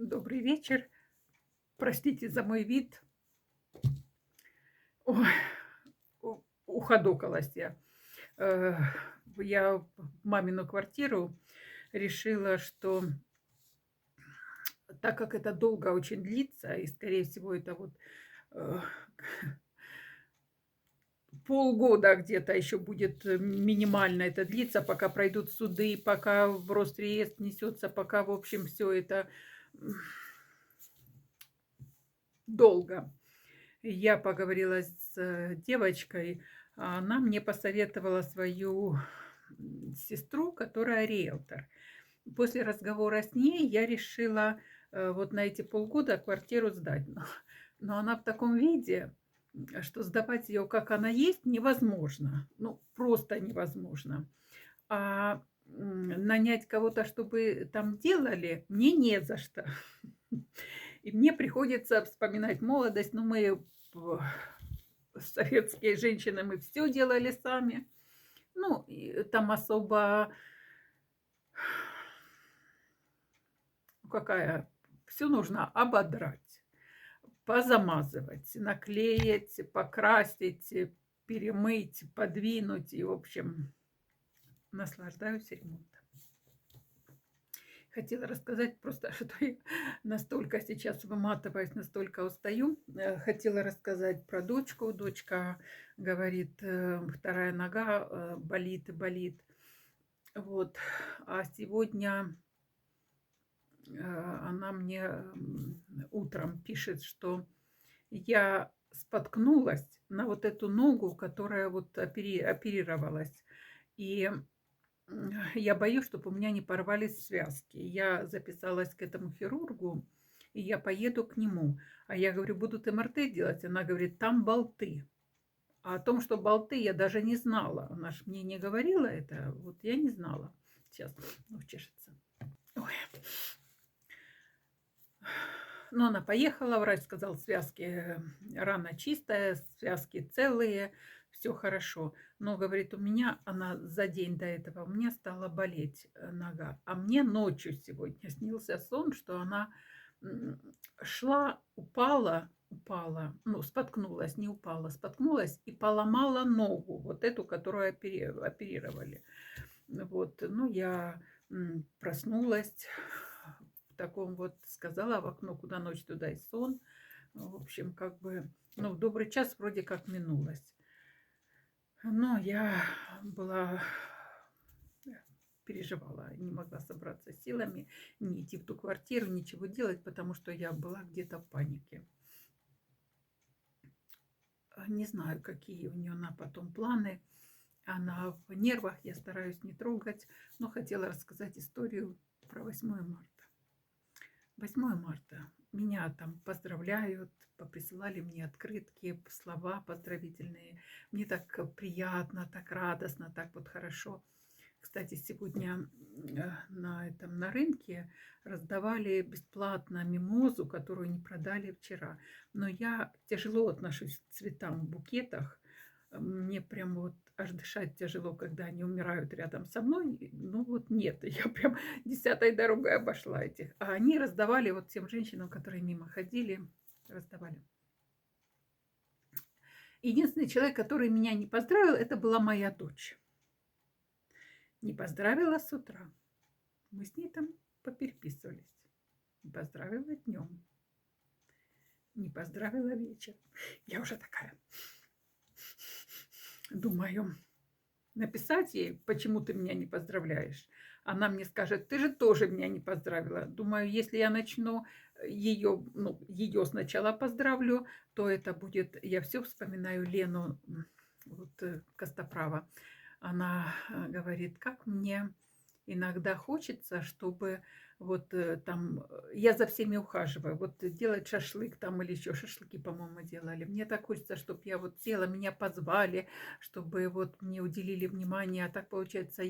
Добрый вечер. Простите за мой вид. Ой, уходокалась я. Э, я в мамину квартиру решила, что так как это долго очень длится, и, скорее всего, это вот э, полгода где-то еще будет минимально это длиться, пока пройдут суды, пока в Росреестр несется, пока, в общем, все это долго. Я поговорила с девочкой, а она мне посоветовала свою сестру, которая риэлтор. После разговора с ней я решила вот на эти полгода квартиру сдать. Но она в таком виде, что сдавать ее, как она есть, невозможно. Ну, просто невозможно. А нанять кого-то, чтобы там делали, мне не за что. И мне приходится вспоминать молодость. Но мы советские женщины, мы все делали сами. Ну, и там особо какая, все нужно ободрать, позамазывать, наклеить, покрасить, перемыть, подвинуть. И, в общем, наслаждаюсь ремонтом. Хотела рассказать просто, что я настолько сейчас выматываюсь, настолько устаю. Хотела рассказать про дочку. Дочка говорит, вторая нога болит и болит. Вот. А сегодня она мне утром пишет, что я споткнулась на вот эту ногу, которая вот оперировалась. И я боюсь, чтобы у меня не порвались связки. Я записалась к этому хирургу, и я поеду к нему. А я говорю, будут МРТ делать? Она говорит, там болты. А о том, что болты, я даже не знала. Она же мне не говорила это. Вот я не знала. Сейчас, чешется. Ой. Но она поехала, врач сказал, связки, рана чистая, связки целые, все хорошо. Но, говорит, у меня, она за день до этого, у меня стала болеть нога. А мне ночью сегодня снился сон, что она шла, упала, ну, споткнулась, не упала, споткнулась и поломала ногу, вот эту, которую оперировали. Вот, ну, я проснулась в таком вот, сказала в окно, куда ночь, туда и сон. В общем, как бы, ну, добрый час вроде как минулась. Но я была, переживала, не могла собраться с силами, не идти в ту квартиру, ничего делать, потому что я была где-то в панике. Не знаю, какие у нее на потом планы. Она в нервах, я стараюсь не трогать, но хотела рассказать историю про 8 марта. 8 марта. Меня там поздравляют, присылали мне открытки, слова поздравительные. Мне так приятно, так радостно, так вот хорошо. Кстати, сегодня на рынке раздавали бесплатно мимозу, которую не продали вчера. Но я тяжело отношусь к цветам в букетах. Мне прям вот аж дышать тяжело, когда они умирают рядом со мной. Ну вот нет, я прям 10-й дорогой обошла этих. А они раздавали вот тем женщинам, которые мимо ходили, раздавали. Единственный человек, который меня не поздравил, это была моя дочь. Не поздравила с утра. Мы с ней там попереписывались. Не поздравила днем. Не поздравила вечером. Я уже такая думаю, написать ей, почему ты меня не поздравляешь. Она мне скажет, ты же тоже меня не поздравила. Думаю, если я начну ее, ну, ее сначала поздравлю, то это будет, я все вспоминаю Лену вот, Костоправа. Она говорит, как мне иногда хочется, чтобы вот там, я за всеми ухаживаю, вот делать шашлык там или еще шашлыки, по-моему, делали. Мне так хочется, чтобы я вот села, меня позвали, чтобы вот мне уделили внимание. А так получается,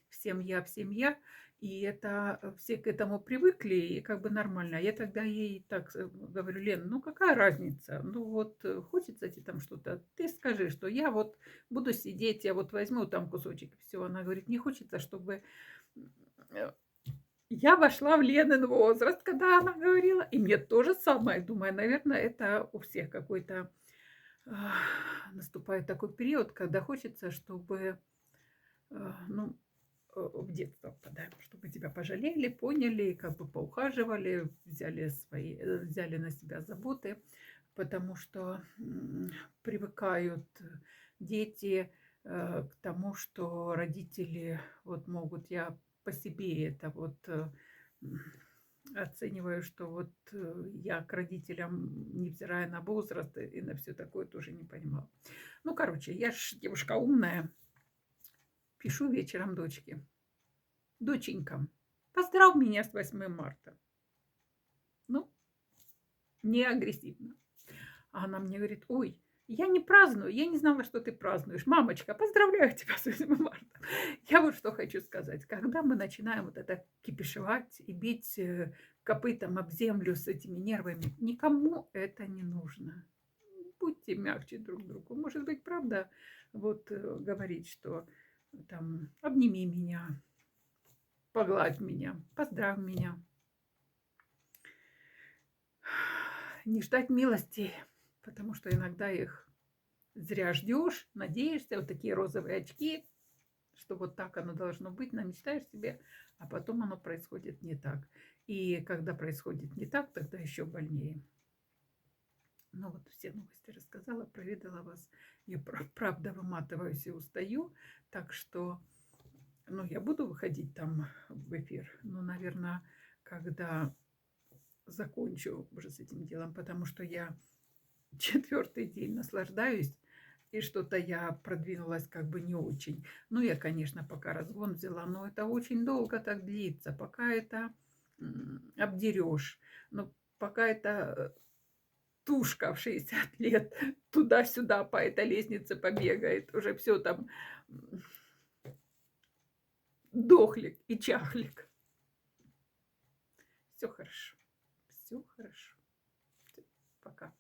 всем я, и это все к этому привыкли, и как бы нормально. Я тогда ей так говорю, Лен, ну какая разница? Ну вот хочется тебе там что-то, ты скажи, что я вот буду сидеть, я вот возьму там кусочек, все. Она говорит, не хочется, чтобы Я вошла в Ленин возраст, когда она говорила, и мне то же самое. Думаю, наверное, это у всех какой-то наступает такой период, когда хочется, чтобы, ну, в детство попадаем, чтобы тебя пожалели, поняли, как бы поухаживали, взяли на себя заботы, потому что привыкают дети к тому, что родители вот могут, я по себе это вот м, оцениваю, что вот я к родителям, невзирая на возраст и на все такое, тоже не понимала. Ну, короче, я ж девушка умная, пишу вечером дочке. Доченька, поздравь меня с 8 марта. Ну, не агрессивно. А она мне говорит: ой, я не праздную, я не знала, что ты празднуешь. Мамочка, поздравляю тебя с 8 марта. Я вот что хочу сказать. Когда мы начинаем вот это кипишевать и бить копытом об землю с этими нервами, никому это не нужно. Будьте мягче друг к другу. Может быть, правда, вот говорить, что там обними меня, погладь меня, поздравь меня. Не ждать милостей, потому что иногда их зря ждешь, надеешься, вот такие розовые очки, что вот так оно должно быть, намечтаешь себе, а потом оно происходит не так. И когда происходит не так, тогда еще больнее. Ну вот все новости рассказала, проведала вас. Я правда выматываюсь и устаю, так что, ну, я буду выходить там в эфир, но, наверное, когда закончу уже с этим делом, потому что я четвертый день наслаждаюсь, и что-то я продвинулась как бы не очень. Ну, я, конечно, пока разгон взяла, но это очень долго так длится, пока это обдерешь, но пока это тушка в 60 лет туда-сюда по этой лестнице побегает, уже все там дохлик и чахлик. Все хорошо, все хорошо. Пока.